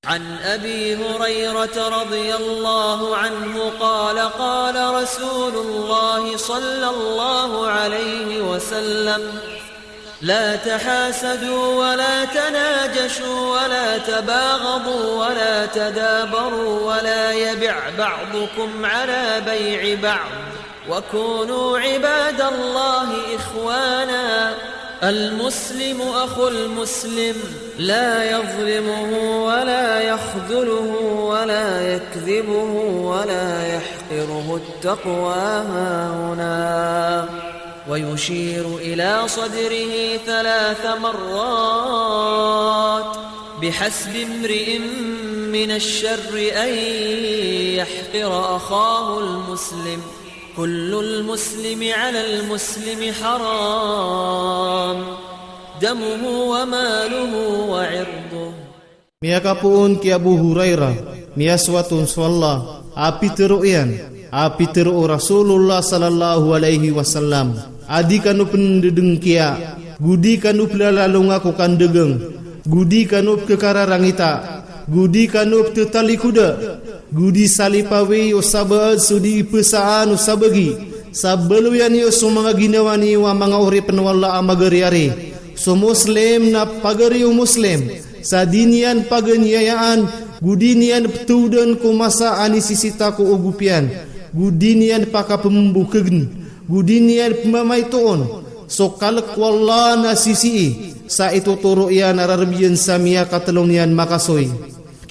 عن أبي هريرة رضي الله عنه قال قال رسول الله صلى الله عليه وسلم لا تحاسدوا ولا تناجشوا ولا تباغضوا ولا تدابروا ولا يبع بعضكم على بيع بعض وكونوا عباد الله إخوانا المسلم أخو المسلم لا يظلمه ولا يخذله ولا يكذبه ولا يحقره التقوى هاهنا ويشير إلى صدره 3 مرات بحسب امرئ من الشر أن يحقر أخاه المسلم كل المسلم على المسلم حرام دمه وماله وعرضه. Miyakapun ki Abu Hurairah miyaswatun swalla api teru Rasulullah sallallahu alaihi wasallam adi kanu pendedeng kia gudi kanu pelalalung aku kan degeng gudi kanu kekararangita gudi kanu tetali kuda gudi salipawi usaba sudi pesaan usabagi sabelu yani sumanga ginawani wa mga uri penwala amagariari so muslim na pagari muslim sadinian paganyayaan gudinian petudan ku masa ani sisita ku ugupian gudinian paka pembukegen gudinian pemamaitoon so kalak wala na sisi sa itu turu iyan ararbiyan sa miya katalong makasoy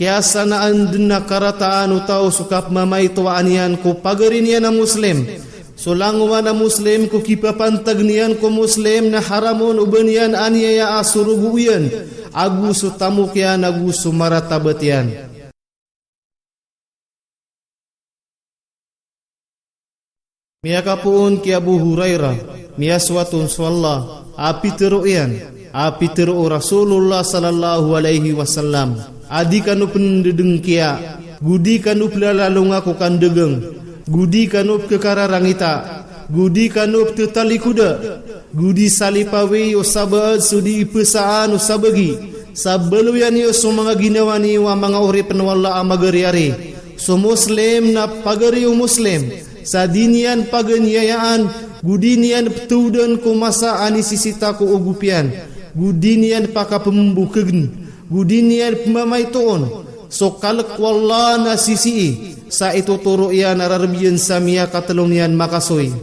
kaya sanaan din na karataan utaw sukap mamaituan yan ko pagarin yan na muslim so langwa na muslim ko kipapantag niyan ko muslim na haramon uban yan aniyaya asurugu yan aguso tamuk yan aguso maratabat yan. Miyakapun ki Abu Hurairah miyaswatun swalla api teru Rasulullah sallallahu alaihi wasallam adi kanu pendedeng kia gudi kanu pelalalung aku kan degeng gudi kanu kekararangita gudi kanu tetali kuda gudi salipawi usaba sudi pesaan usabagi sabelu yani sumanga ginawani wa mga uri penwala amagariari so muslim na pagari muslim sadinian paganyayaan gudinian petudan ku masa ani sisita ku ugupian gudinian paka pembukegen gudinian pemamaitoon so kalak wala na sisi sa itu turu iyan ararbiyan sa miya katalong niyan makasoy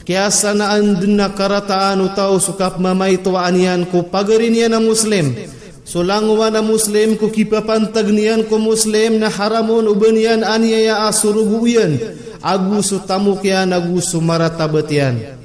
kaya sanaan din na karataan utaw sukap mamaitoan yan ku pagarin yan na muslim so langwa na muslim ku kipapantag niyan ku muslim na haramon uban yan aniyaya asurugu yan aguso tamuk yan aguso maratabat yan.